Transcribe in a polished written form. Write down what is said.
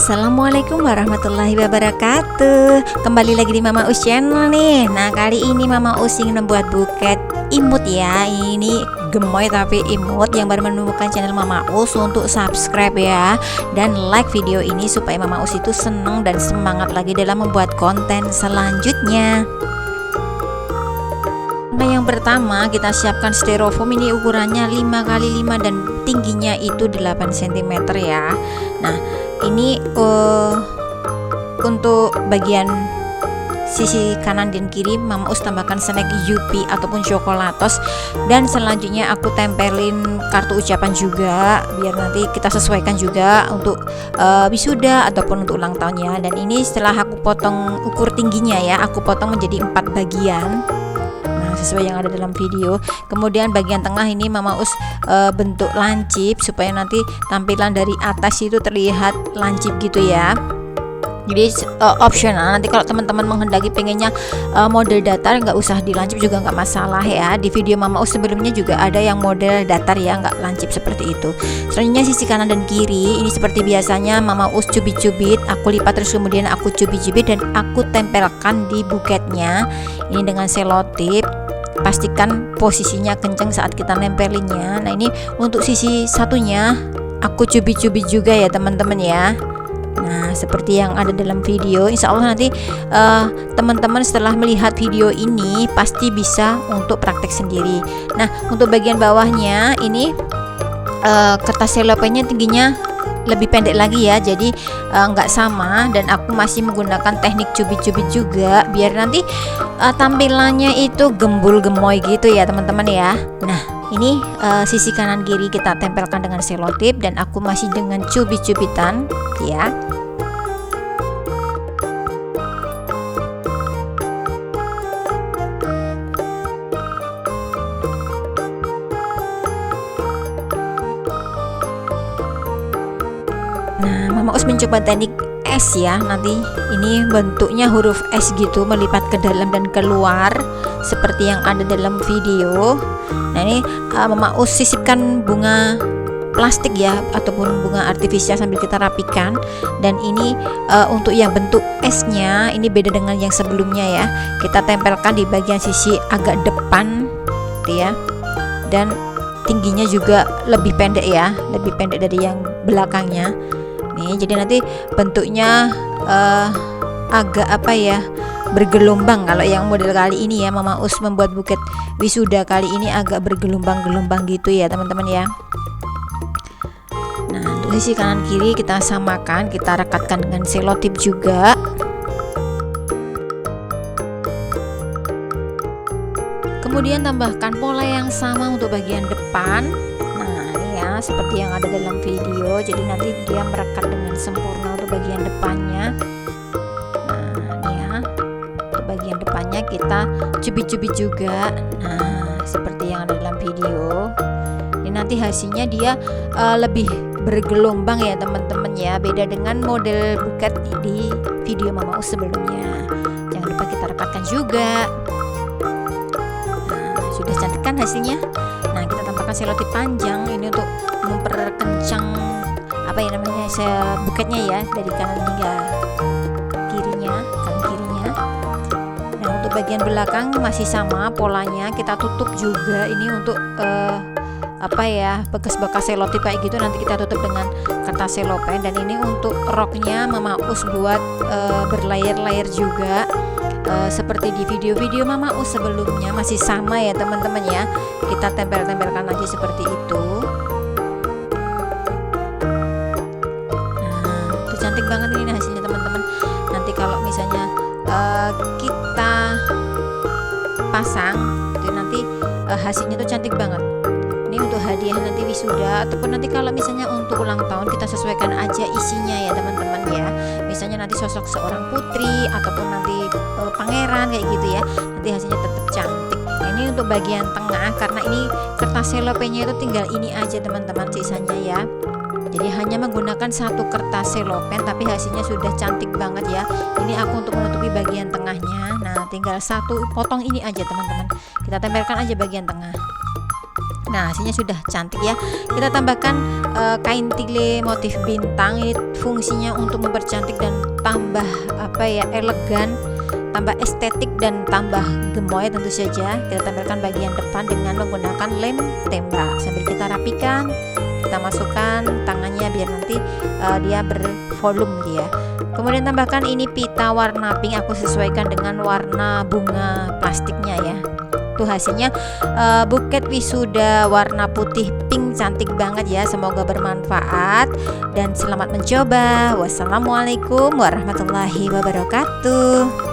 Assalamualaikum warahmatullahi wabarakatuh. Kembali lagi di Mama Us Channel nih. Nah, kali ini Mama Us ingin membuat buket imut ya. Ini gemoy tapi imut. Yang baru menemukan channel Mama Us, untuk subscribe ya, dan like video ini supaya Mama Us itu seneng dan semangat lagi dalam membuat konten selanjutnya. Nah, yang pertama kita siapkan styrofoam. Ini ukurannya 5x5 dan tingginya itu 8 cm ya. Nah, ini untuk bagian sisi kanan dan kiri Mama Us tambahkan snack Yupi ataupun Chocolatos, dan selanjutnya aku tempelin kartu ucapan juga biar nanti kita sesuaikan juga untuk wisuda ataupun untuk ulang tahunnya. Dan ini setelah aku potong ukur tingginya ya, aku potong menjadi 4 bagian sesuai yang ada dalam video. Kemudian bagian tengah ini Mama Us bentuk lancip supaya nanti tampilan dari atas itu terlihat lancip gitu ya. Jadi opsional, nanti kalau teman-teman menghendaki pengennya model datar nggak usah dilancip juga nggak masalah ya. Di video Mama Us sebelumnya juga ada yang model datar ya, nggak lancip seperti itu. Selanjutnya sisi kanan dan kiri ini seperti biasanya Mama Us cubit-cubit, aku lipat terus kemudian aku cubit-cubit dan aku tempelkan di buketnya ini dengan selotip. Pastikan posisinya kencang saat kita nempelinnya. Nah, ini untuk sisi satunya aku cubit-cubit juga ya teman-teman ya. Nah, seperti yang ada dalam video. Insya Allah nanti teman-teman setelah melihat video ini pasti bisa untuk praktek sendiri. Nah, untuk bagian bawahnya ini kertas selopennya tingginya lebih pendek lagi ya, jadi nggak sama, dan aku masih menggunakan teknik cubit-cubit juga biar nanti tampilannya itu gembul gemoy gitu ya teman-teman ya. Nah, ini sisi kanan kiri kita tempelkan dengan selotip dan aku masih dengan cubit-cubitan ya. Nah, Mama Us mencoba teknik S ya. Nanti ini bentuknya huruf S gitu, melipat ke dalam dan keluar seperti yang ada dalam video. Nah, ini Mama Us sisipkan bunga plastik ya ataupun bunga artifisial sambil kita rapikan. Dan ini untuk yang bentuk S-nya ini beda dengan yang sebelumnya ya. Kita tempelkan di bagian sisi agak depan gitu ya. Dan tingginya juga lebih pendek ya, lebih pendek dari yang belakangnya. Nih, jadi nanti bentuknya agak apa ya, bergelombang. Kalau yang model kali ini ya, Mama Us membuat buket wisuda kali ini agak bergelombang-gelombang gitu ya teman-teman ya. Nah, untuk sisi kanan kiri kita samakan, kita rekatkan dengan selotip juga. Kemudian tambahkan pola yang sama untuk bagian depan. Seperti yang ada dalam video, jadi nanti dia merekat dengan sempurna untuk bagian depannya. Nah, ini ya, untuk bagian depannya kita cubit-cubit juga. Nah, seperti yang ada dalam video. Ini nanti hasilnya dia lebih bergelombang ya teman-teman ya, beda dengan model buket di video Mama Us sebelumnya. Jangan lupa kita rekatkan juga. Nah, sudah cantik kan hasilnya. Nah, kita tambahkan selotip panjang ini untuk memperkencang apa ya namanya buketnya ya, dari kanan hingga kirinya, kanan kirinya. Nah, untuk bagian belakang masih sama polanya, kita tutup juga ini untuk apa ya, bekas-bekas selotip kayak gitu nanti kita tutup dengan kertas selopen. Dan ini untuk roknya Mama Us buat berlayer-layer juga. Seperti di video-video Mama Us sebelumnya masih sama ya teman-teman ya, kita tempel-tempelkan aja seperti itu. Nah, itu cantik banget ini hasilnya teman-teman. Nanti kalau misalnya kita pasang itu nanti hasilnya tuh cantik banget. Ini untuk hadiah nanti wisuda ataupun nanti kalau misalnya untuk ulang tahun, kita sesuaikan aja isinya ya teman-teman ya. Misalnya nanti sosok seorang putri ataupun nanti pangeran kayak gitu ya, nanti hasilnya tetap cantik. Ini untuk bagian tengah, karena ini kertas selopennya itu tinggal ini aja teman-teman sisanya ya. Jadi hanya menggunakan satu kertas selopen tapi hasilnya sudah cantik banget ya. Ini aku untuk menutupi bagian tengahnya. Nah, tinggal satu potong ini aja teman-teman, kita tempelkan aja bagian tengah. Nah, hasilnya sudah cantik ya. Kita tambahkan kain tile motif bintang. Ini fungsinya untuk mempercantik dan tambah elegan, tambah estetik dan tambah gemoy tentu saja. Kita tampilkan bagian depan dengan menggunakan lem tembak. Sambil kita rapikan, kita masukkan tangannya biar nanti dia bervolume dia. Kemudian tambahkan ini pita warna pink, aku sesuaikan dengan warna bunga plastiknya ya. Tuh hasilnya buket wisuda warna putih pink, cantik banget ya. Semoga bermanfaat dan selamat mencoba. Wassalamualaikum warahmatullahi wabarakatuh.